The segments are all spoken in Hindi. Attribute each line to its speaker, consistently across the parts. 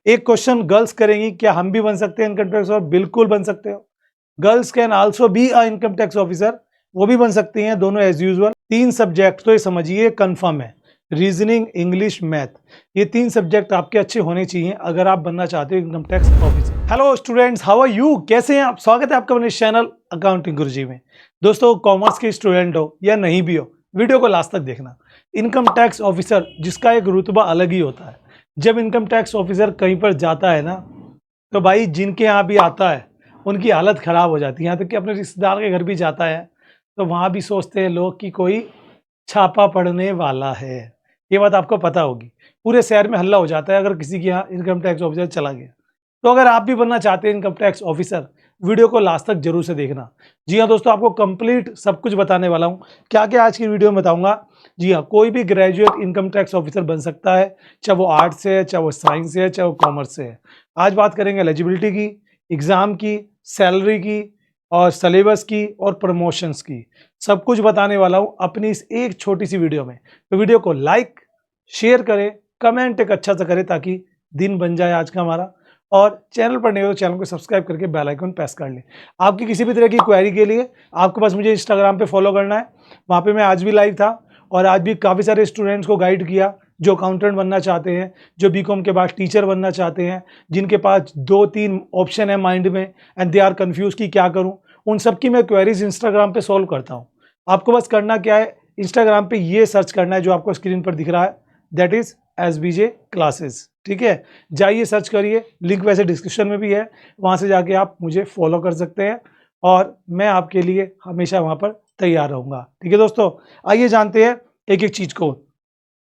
Speaker 1: एक क्वेश्चन गर्ल्स करेंगी, क्या हम भी बन सकते हैं इनकम टैक्स ऑफिसर? बिल्कुल बन सकते हो। Girls can also be a income tax officer, वो भी बन सकती हैं, दोनों एज यूजुअल। 3 सब्जेक्ट तो ये समझिए कंफर्म है, रीजनिंग, इंग्लिश, मैथ, ये 3 सब्जेक्ट आपके अच्छे होने चाहिए अगर आप बनना चाहते हो income tax officer. Hello students, how are you? कैसे हैं आप? स्वागत है आपका अपने चैनल अकाउंटिंग गुरुजी में। दोस्तों, कॉमर्स के स्टूडेंट हो या नहीं भी हो, वीडियो को लास्ट तक देखना। इनकम टैक्स ऑफिसर जिसका एक रुतबा अलग ही होता है। जब इनकम टैक्स ऑफिसर कहीं पर जाता है ना, तो भाई जिनके यहाँ भी आता है उनकी हालत ख़राब हो जाती है। यहाँ तक कि अपने रिश्तेदार के घर भी जाता है तो वहाँ भी सोचते हैं लोग कि कोई छापा पड़ने वाला है। ये बात आपको पता होगी, पूरे शहर में हल्ला हो जाता है अगर किसी के यहाँ इनकम टैक्स ऑफिसर चला गया। तो अगर आप भी बनना चाहते हैं इनकम टैक्स ऑफिसर, वीडियो को लास्ट तक जरूर से देखना। जी हाँ दोस्तों, आपको कंप्लीट सब कुछ बताने वाला हूँ। क्या क्या आज की वीडियो में बताऊंगा। जी हाँ, कोई भी ग्रेजुएट इनकम टैक्स ऑफिसर बन सकता है, चाहे वो आर्ट्स से है, चाहे वो साइंस से है, चाहे वो कॉमर्स से है। आज बात करेंगे एलिजिबिलिटी की, एग्जाम की, सैलरी की और सिलेबस की और प्रमोशंस की। सब कुछ बताने वाला हूँ अपनी इस एक छोटी सी वीडियो में। तो वीडियो को लाइक, शेयर करें, कमेंट एक अच्छा सा करें ताकि दिन बन जाए आज का हमारा। और चैनल पर नए हो तो चैनल को सब्सक्राइब करके बेल आइकन प्रेस कर लें। आपकी किसी भी तरह की क्वेरी के लिए आपको बस मुझे इंस्टाग्राम पे फॉलो करना है। वहाँ पे मैं आज भी लाइव था और आज भी काफ़ी सारे स्टूडेंट्स को गाइड किया जो अकाउंटेंट बनना चाहते हैं, जो बीकॉम के बाद टीचर बनना चाहते हैं, जिनके पास 2-3 ऑप्शन है माइंड में एंड दे आर कन्फ्यूज कि क्या करूँ। उन सब की मैं क्वेरीज इंस्टाग्राम पे सॉल्व करता हूँ। आपको बस करना क्या है, इंस्टाग्राम पे ये सर्च करना है जो आपको स्क्रीन पर दिख रहा है, दैट इज SBJ क्लासेस। ठीक है, जाइए सर्च करिए, लिंक वैसे डिस्क्रिप्शन में भी है, वहाँ से जाके आप मुझे फॉलो कर सकते हैं और मैं आपके लिए हमेशा वहाँ पर तैयार रहूँगा। ठीक है दोस्तों, आइए जानते हैं एक एक चीज़ को।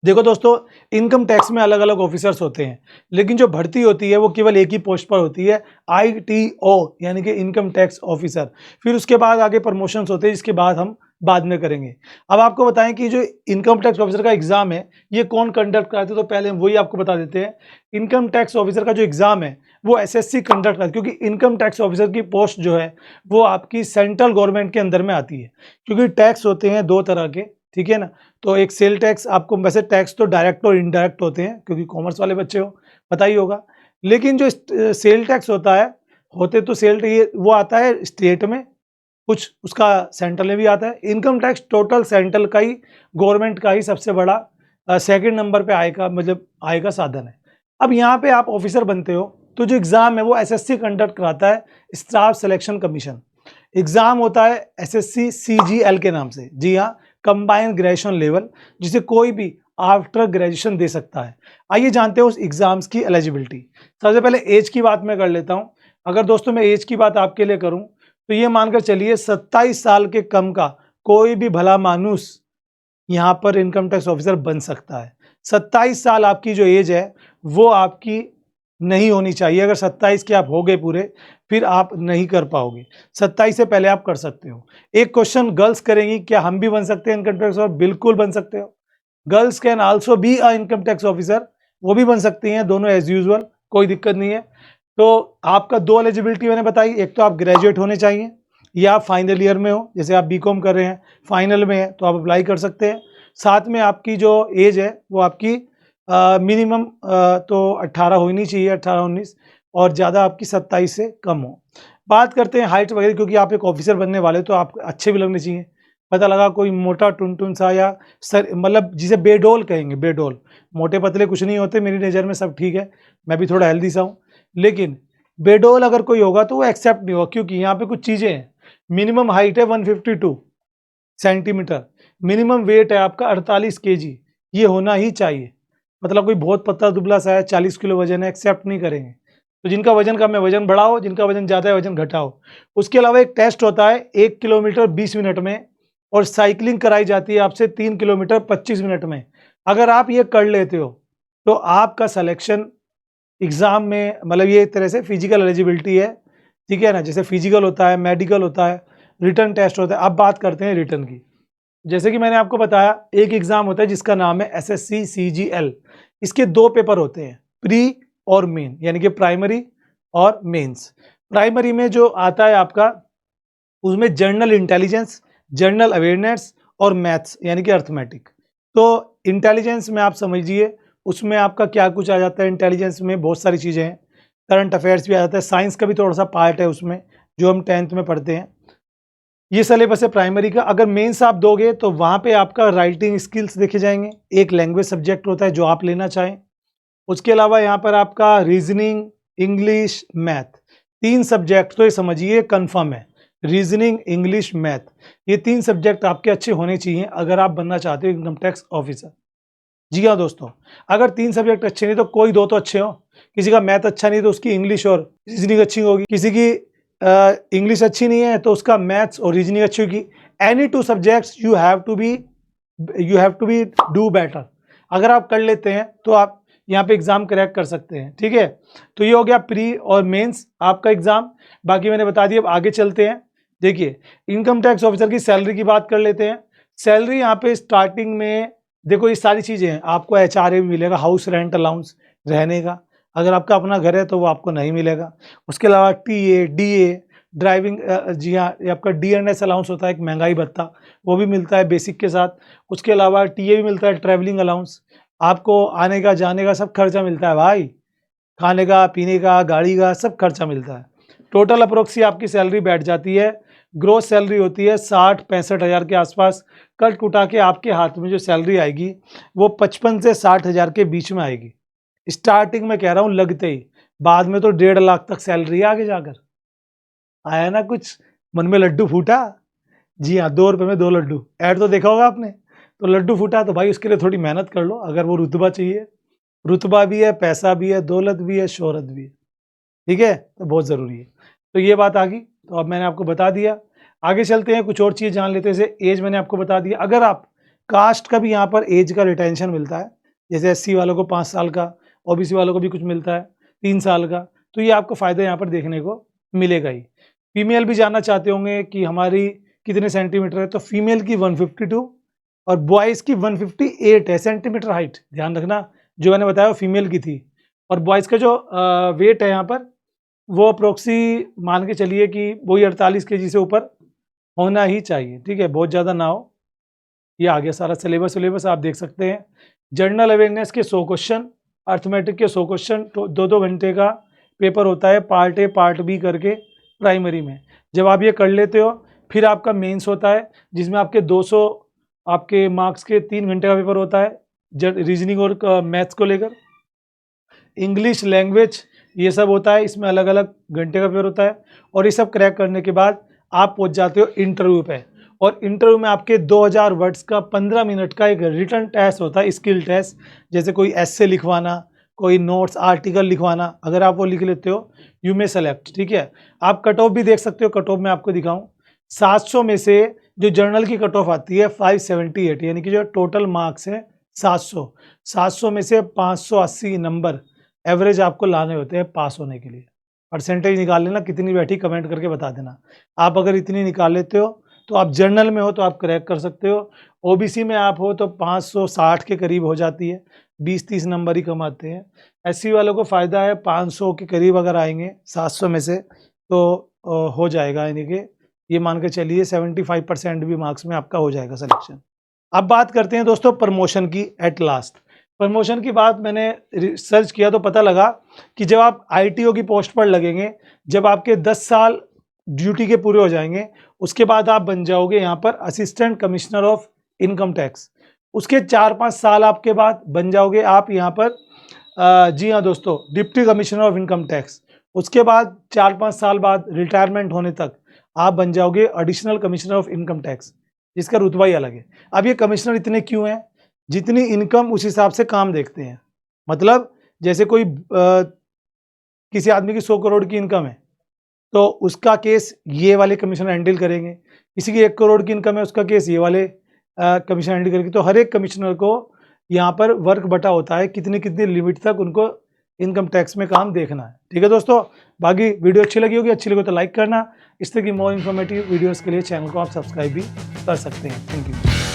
Speaker 1: देखो दोस्तों, इनकम टैक्स में अलग अलग ऑफिसर्स होते हैं, लेकिन जो भर्ती होती है वो केवल एक ही पोस्ट पर होती है, ITO यानी कि इनकम टैक्स ऑफिसर। फिर उसके बाद आगे प्रमोशंस होते हैं, जिसके बाद हम बाद में करेंगे। अब आपको बताएं कि जो इनकम टैक्स ऑफिसर का एग्जाम है ये कौन कंडक्ट कराते हैं, तो पहले हम वही आपको बता देते हैं। इनकम टैक्स ऑफिसर का जो एग्जाम है वो SSC कंडक्ट कराती है, क्योंकि इनकम टैक्स ऑफिसर की पोस्ट जो है वो आपकी सेंट्रल गवर्नमेंट के अंदर में आती है। क्योंकि टैक्स होते हैं 2 तरह के, ठीक है ना। तो एक सेल टैक्स, आपको वैसे टैक्स तो डायरेक्ट और इनडायरेक्ट होते हैं क्योंकि कॉमर्स वाले बच्चे हो, पता ही होगा। लेकिन जो सेल टैक्स होता है, होते तो सेल ये वो आता है स्टेट में, कुछ उसका सेंट्रल में भी आता है। इनकम टैक्स टोटल सेंट्रल का ही, गवर्नमेंट का ही सबसे बड़ा सेकंड नंबर पे आय का, मतलब आय का साधन है। अब यहाँ पे आप ऑफिसर बनते हो तो जो एग्जाम है वो SSC कंडक्ट कराता है, स्टाफ सिलेक्शन कमीशन। एग्जाम होता है SSC CGL के नाम से, जी हाँ, कंबाइंड ग्रेजुएशन लेवल, जिसे कोई भी आफ्टर ग्रेजुएशन दे सकता है। आइए जानते हैं उस एग्जाम्स की एलिजिबिलिटी। सबसे पहले एज की बात मैं कर लेता हूँ। अगर दोस्तों मैं एज की बात आपके लिए करूँ तो ये मानकर चलिए 27 साल के कम का कोई भी भला मानुस यहाँ पर इनकम टैक्स ऑफिसर बन सकता है। 27 साल आपकी जो एज है वो आपकी नहीं होनी चाहिए। अगर 27 के आप हो गए पूरे, फिर आप नहीं कर पाओगे। 27 से पहले आप कर सकते हो। एक क्वेश्चन गर्ल्स करेंगी, क्या हम भी बन सकते हैं इनकम टैक्स ऑफिसर? बिल्कुल बन सकते हो। Girls can also be a income tax officer, वो भी बन सकती हैं, दोनों एज यूजुअल, कोई दिक्कत नहीं है। तो आपका 2 एलिजिबिलिटी मैंने बताई, एक तो आप ग्रेजुएट होने चाहिए या आप फाइनल ईयर में हो, जैसे आप बीकॉम कर रहे हैं फाइनल में है तो आप अप्लाई कर सकते हैं। साथ में आपकी जो एज है वो आपकी मिनिमम तो 18 होनी चाहिए, 18-19, और ज़्यादा आपकी 27 से कम हो। बात करते हैं हाइट वगैरह, क्योंकि आप एक ऑफिसर बनने वाले तो आप अच्छे भी लगने चाहिए। पता लगा कोई मोटा टुनटुन सा या सर, मतलब जिसे बेडोल कहेंगे, बेडोल, मोटे पतले कुछ नहीं होते, मेरी नज़र में सब ठीक है, मैं भी थोड़ा हेल्दी सा हूँ। लेकिन बेडोल अगर कोई होगा तो वो एक्सेप्ट नहीं होगा, क्योंकि यहाँ पे कुछ चीज़ें हैं। मिनिमम हाइट है 152 सेंटीमीटर, मिनिमम वेट है आपका 48 kg, ये होना ही चाहिए। मतलब कोई बहुत पतला दुबला सा है, 40 किलो वजन है, एक्सेप्ट नहीं करेंगे। तो जिनका वजन कम है वजन बढ़ाओ, जिनका वजन ज़्यादा है वजन घटाओ। उसके अलावा एक टेस्ट होता है 1 किलोमीटर 20 मिनट में, और साइकिलिंग कराई जाती है आपसे 3 किलोमीटर 25 मिनट में। अगर आप ये कर लेते हो तो आपका सिलेक्शन एग्जाम में, मतलब ये एक तरह से फिजिकल एलिजिबिलिटी है, ठीक है ना। जैसे फिजिकल होता है, मेडिकल होता है, रिटर्न टेस्ट होता है। अब बात करते हैं रिटर्न की। जैसे कि मैंने आपको बताया, एक एग्जाम होता है जिसका नाम है SSC CGL। इसके 2 पेपर होते हैं, प्री और मेन, यानी कि प्राइमरी और मेंस। प्राइमरी में जो आता है आपका, उसमें जनरल इंटेलिजेंस, जनरल अवेयरनेस और मैथ्स यानी कि अर्थमेटिक। तो इंटेलिजेंस में आप समझिए उसमें आपका क्या कुछ आ जाता है, इंटेलिजेंस में बहुत सारी चीज़ें हैं, करंट अफेयर्स भी आ जाता है, साइंस का भी थोड़ा सा पार्ट है उसमें जो हम 10th में पढ़ते हैं। ये सिलेबस है प्राइमरी का। अगर मेंस आप दोगे तो वहाँ पे आपका राइटिंग स्किल्स देखे जाएंगे, एक लैंग्वेज सब्जेक्ट होता है जो आप लेना चाहें। उसके अलावा यहाँ पर आपका रीजनिंग, इंग्लिश, मैथ, 3 सब्जेक्ट तो ये समझिए कंफर्म है। रीजनिंग, इंग्लिश, मैथ, ये 3 सब्जेक्ट आपके अच्छे होने चाहिए अगर आप बनना चाहते हो इनकम टैक्स ऑफिसर। जी हाँ दोस्तों, अगर 3 सब्जेक्ट अच्छे नहीं तो कोई 2 तो अच्छे हो। किसी का मैथ अच्छा नहीं तो उसकी इंग्लिश और रीजनिंग अच्छी होगी, किसी की इंग्लिश अच्छी नहीं है तो उसका मैथ्स और रीजनिंग अच्छी होगी। Any 2 subjects you have to be do better. अगर आप कर लेते हैं तो आप यहाँ पे एग्जाम क्रैक कर सकते हैं, ठीक है। तो ये हो गया प्री और मेंस आपका एग्जाम, बाकी मैंने बता दिया। अब आगे चलते हैं। देखिए, इनकम टैक्स ऑफिसर की सैलरी की बात कर लेते हैं। सैलरी यहाँ पे स्टार्टिंग में देखो ये सारी चीजें हैं, आपको एचआरए भी मिलेगा, हाउस रेंट अलाउंस रहने का, अगर आपका अपना घर है तो वो आपको नहीं मिलेगा। उसके अलावा टीए, डीए, ड्राइविंग, जी हाँ, ये आपका डीएनएस अलाउंस होता है, एक महंगाई भत्ता, वो भी मिलता है बेसिक के साथ। उसके अलावा टीए भी मिलता है, ट्रैवलिंग अलाउंस, आपको आने का जाने का सब खर्चा मिलता है भाई, खाने का, पीने का, गाड़ी का सब खर्चा मिलता है। टोटल अप्रोक्सी आपकी सैलरी बैठ जाती है, ग्रोस सैलरी होती है 60-65 हज़ार के आसपास। कट कुटा के आपके हाथ में जो सैलरी आएगी वो 55 से 60 हज़ार के बीच में आएगी। स्टार्टिंग में कह रहा हूँ लगते ही, बाद में तो 1.5 लाख तक सैलरी है आगे जाकर। आया ना कुछ मन में लड्डू फूटा? जी हाँ, 2 रुपए में 2 लड्डू, ऐड तो देखा होगा आपने। तो लड्डू फूटा तो भाई उसके लिए थोड़ी मेहनत कर लो। अगर वो रुतबा चाहिए, रुतबा भी है, पैसा भी है, दौलत भी है, शोहरत भी है, ठीक है, तो बहुत ज़रूरी है। तो ये बात आ गई, तो अब मैंने आपको बता दिया। आगे चलते हैं, कुछ और चीज़ जान लेते हैं। जैसे एज मैंने आपको बता दिया। अगर आप कास्ट का भी यहाँ पर एज का रिटेंशन मिलता है, जैसे एससी वालों को 5 साल का, ओबीसी वालों को भी कुछ मिलता है 3 साल का, तो ये आपको फ़ायदा यहाँ पर देखने को मिलेगा ही। फीमेल भी जानना चाहते होंगे कि हमारी कितने सेंटीमीटर है, तो फीमेल की 152 और बॉयज़ की 158 है सेंटीमीटर हाइट। ध्यान रखना, जो मैंने बताया वो फीमेल की थी। और बॉयज़ का जो वेट है यहाँ पर वो अप्रोक्सी मान के चलिए कि वही 48 केजी से ऊपर होना ही चाहिए, ठीक है, बहुत ज़्यादा ना हो। ये आ गया सारा सिलेबस आप देख सकते हैं। जनरल अवेयरनेस के 100 क्वेश्चन, अर्थमेटिक के 100 क्वेश्चन, तो 2-2 घंटे का पेपर होता है, पार्ट ए पार्ट बी करके प्राइमरी में। जब आप ये कर लेते हो फिर आपका मेंस होता है, जिसमें आपके 200 आपके मार्क्स के 3 घंटे का पेपर होता है रीजनिंग और मैथ्स को लेकर। इंग्लिश लैंग्वेज ये सब होता है, इसमें अलग अलग घंटे का पेपर होता है। और ये सब क्रैक करने के बाद आप पहुंच जाते हो इंटरव्यू पे। और इंटरव्यू में आपके 2000 वर्ड्स का 15 मिनट का एक रिटन टेस्ट होता है, स्किल टेस्ट, जैसे कोई एस्से लिखवाना, कोई नोट्स आर्टिकल लिखवाना। अगर आप वो लिख लेते हो यू मे सेलेक्ट, ठीक है। आप कट ऑफ भी देख सकते हो, कट ऑफ में आपको दिखाऊं, 700 में से जो जर्नल की कट ऑफ आती है 578, यानी कि जो टोटल मार्क्स है 700 में से 580 नंबर एवरेज आपको लाने होते हैं पास होने के लिए। परसेंटेज निकाल लेना कितनी बैठी, कमेंट करके बता देना। आप अगर इतनी निकाल लेते हो तो आप जर्नल में हो तो आप क्रैक कर सकते हो। ओबीसी में आप हो तो 560 के करीब हो जाती है, 20-30 नंबर ही कम आते हैं। एससी वालों को फ़ायदा है, 500 के करीब अगर आएंगे 700 में से तो हो जाएगा, यानी कि ये मान के चलिए 75% भी मार्क्स में आपका हो जाएगा सिलेक्शन। अब बात करते हैं दोस्तों प्रमोशन की। एट लास्ट प्रमोशन की बात मैंने रिसर्च किया तो पता लगा कि जब आप आईटीओ की पोस्ट पर लगेंगे, जब आपके 10 साल ड्यूटी के पूरे हो जाएंगे, उसके बाद आप बन जाओगे यहाँ पर assistant commissioner of income tax. उसके 4-5 साल आपके बाद बन जाओगे आप यहाँ पर जी हाँ दोस्तों, deputy commissioner of income tax. उसके बाद 4-5 साल बाद रिटायरमेंट होने तक आप बन जाओगे additional commissioner of income tax, जिसका रुतबा ही अलग है। अब ये कमिश्नर इतने क्यों हैं? जितनी इनकम उस हिसाब से काम देखते हैं। मतलब जैसे कोई किसी आदमी की 100 करोड़ की इनकम है तो उसका केस ये वाले कमिश्नर हैंडल करेंगे, किसी की 1 करोड़ की इनकम है उसका केस ये वाले कमिश्नर हैंडल करेंगे। तो हर एक कमिश्नर को यहाँ पर वर्क बटा होता है, कितनी कितनी लिमिट तक उनको इनकम टैक्स में काम देखना है, ठीक है दोस्तों। बाकी वीडियो अच्छी लगी होगी, अच्छी लगे तो लाइक करना। इस तरह की मोर इन्फॉर्मेटिव वीडियोज़ के लिए चैनल को आप सब्सक्राइब भी कर सकते हैं। Thank you.